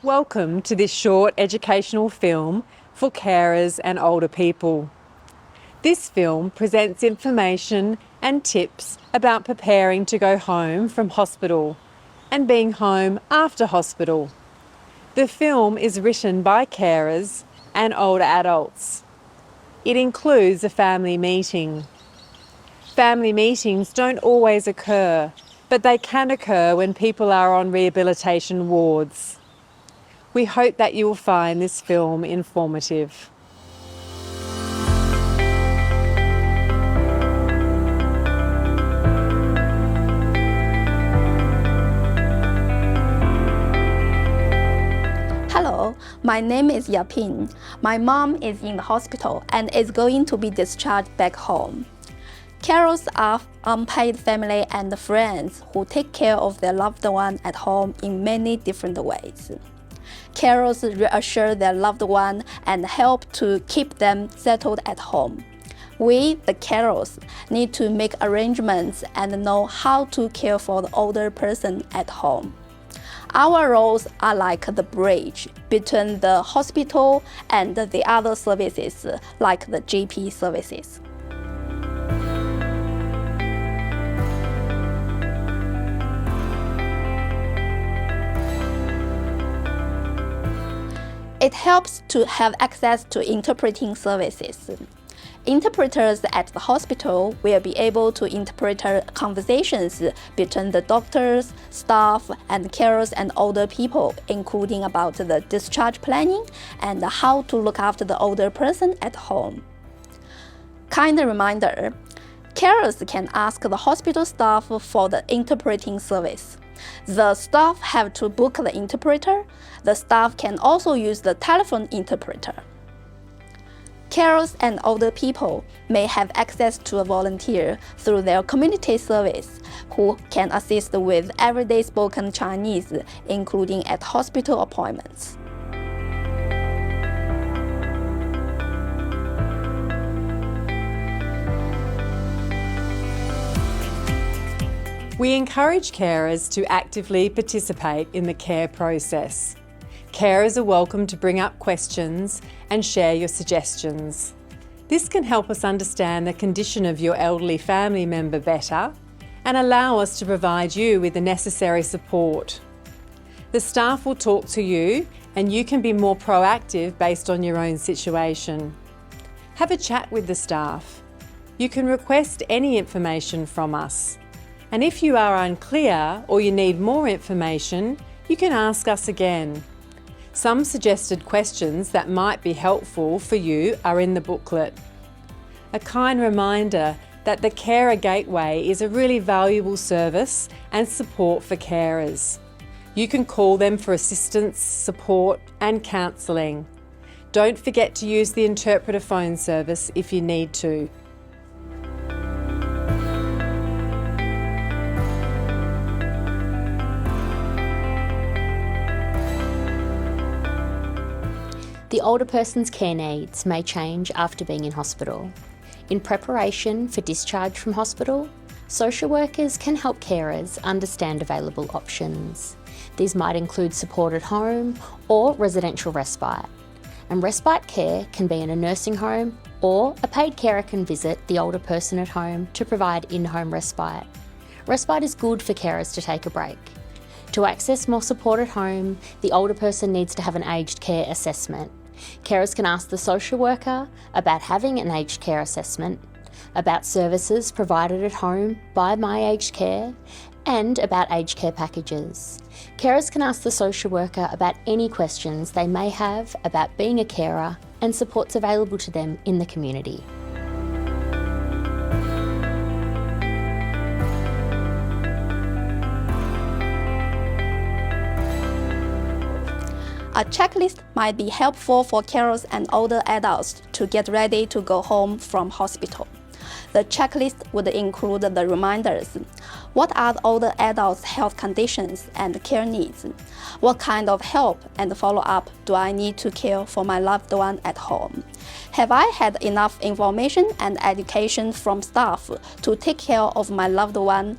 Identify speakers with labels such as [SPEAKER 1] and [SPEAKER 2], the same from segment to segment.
[SPEAKER 1] Welcome to this short educational film for carers and older people. This film presents information and tips about preparing to go home from hospital and being home after hospital. The film is written by carers and older adults. It includes a family meeting. Family meetings don't always occur, but they can occur when people are on rehabilitation wards. We hope that you will find this film informative.
[SPEAKER 2] Hello, my name is Yaping. My mom is in the hospital and is going to be discharged back home. Carers are unpaid family and friends who take care of their loved one at home in many different ways. Carers reassure their loved one and help to keep them settled at home. We, the carers, need to make arrangements and know how to care for the older person at home. Our roles are like the bridge between the hospital and the other services, like the GP services. It helps to have access to interpreting services. Interpreters at the hospital will be able to interpret conversations between the doctors, staff, and carers and older people, including about the discharge planning and how to look after the older person at home. Kind reminder, carers can ask the hospital staff for the interpreting service. The staff have to book the interpreter. The staff can also use the telephone interpreter. Carers and older people may have access to a volunteer through their community service who can assist with everyday spoken Chinese, including at hospital appointments.
[SPEAKER 1] We encourage carers to actively participate in the care process. Carers are welcome to bring up questions and share your suggestions. This can help us understand the condition of your elderly family member better and allow us to provide you with the necessary support. The staff will talk to you and you can be more proactive based on your own situation. Have a chat with the staff. You can request any information from us. And if you are unclear or you need more information, you can ask us again. Some suggested questions that might be helpful for you are in the booklet. A kind reminder that the Carer Gateway is a really valuable service and support for carers. You can call them for assistance, support and counselling. Don't forget to use the interpreter phone service if you need to.
[SPEAKER 3] The older person's care needs may change after being in hospital. In preparation for discharge from hospital, social workers can help carers understand available options. These might include supported home or residential respite. And respite care can be in a nursing home, or a paid carer can visit the older person at home to provide in-home respite. Respite is good for carers to take a break. To access more support at home, the older person needs to have an aged care assessment. Carers can ask the social worker about having an aged care assessment, about services provided at home by My Aged Care, and about aged care packages. Carers can ask the social worker about any questions they may have about being a carer and supports available to them in the community.
[SPEAKER 2] A checklist might be helpful for carers and older adults to get ready to go home from hospital. The checklist would include the reminders. What are the older adults' health conditions and care needs? What kind of help and follow-up do I need to care for my loved one at home? Have I had enough information and education from staff to take care of my loved one?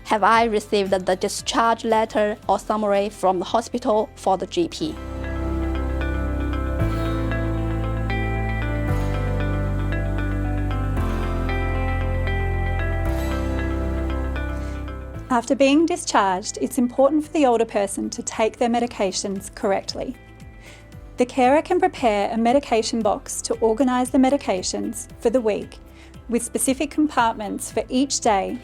[SPEAKER 2] Have I received the discharge letter or summary from the hospital for the GP?
[SPEAKER 4] After being discharged, it's important for the older person to take their medications correctly. The carer can prepare a medication box to organise the medications for the week with specific compartments for each day,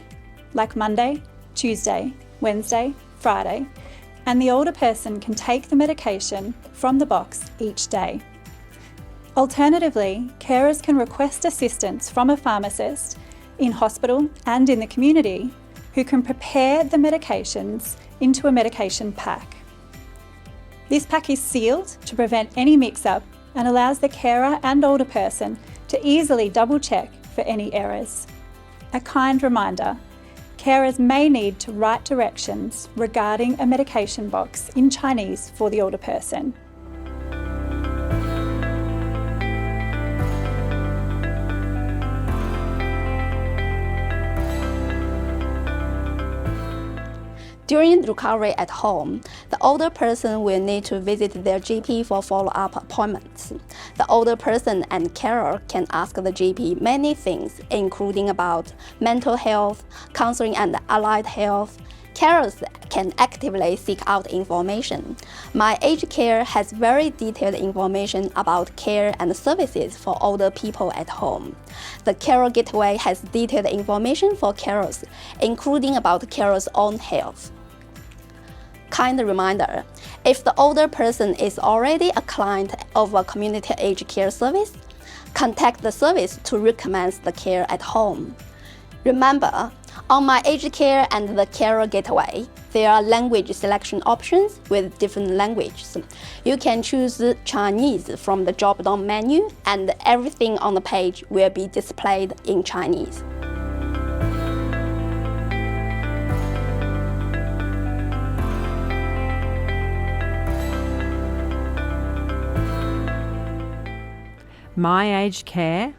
[SPEAKER 4] like Monday, Tuesday, Wednesday, Friday, and the older person can take the medication from the box each day. Alternatively, carers can request assistance from a pharmacist in hospital and in the community who can prepare the medications into a medication pack. This pack is sealed to prevent any mix-up and allows the carer and older person to easily double-check for any errors. A kind reminder, carers may need to write directions regarding a medication box in Chinese for the older person.
[SPEAKER 2] During recovery at home, the older person will need to visit their GP for follow-up appointments. The older person and carer can ask the GP many things, including about mental health, counseling and allied health. Carers can actively seek out information. My aged care has very detailed information about care and services for older people at home. The Carer Gateway has detailed information for carers, including about carers' own health. Kind reminder, if the older person is already a client of a community aged care service, contact the service to recommence the care at home. Remember, on My Aged Care and the Carer Gateway, there are language selection options with different languages. You can choose Chinese from the drop-down menu, and everything on the page will be displayed in Chinese.
[SPEAKER 1] My Aged Care,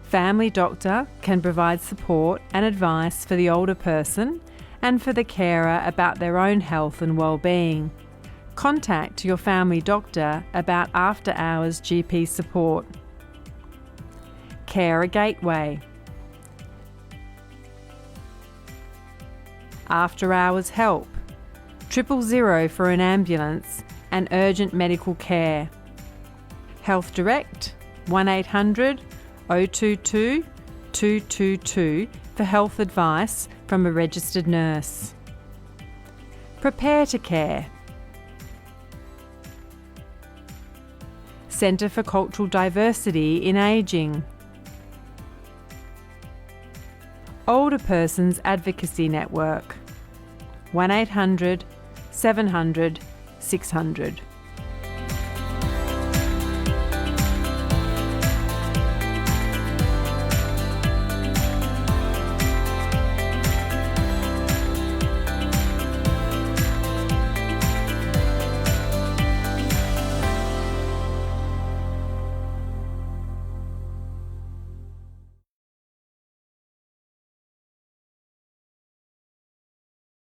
[SPEAKER 1] Family Doctor can provide support and advice for the older person and for the carer about their own health and well-being. Contact your family doctor about after-hours GP support. Carer Gateway, after-hours help, 000 for an ambulance and urgent medical care. Health Direct, 1800 022 222 for health advice from a registered nurse. Prepare to Care, Centre for Cultural Diversity in Ageing. Older Persons Advocacy Network, 1800 700 600.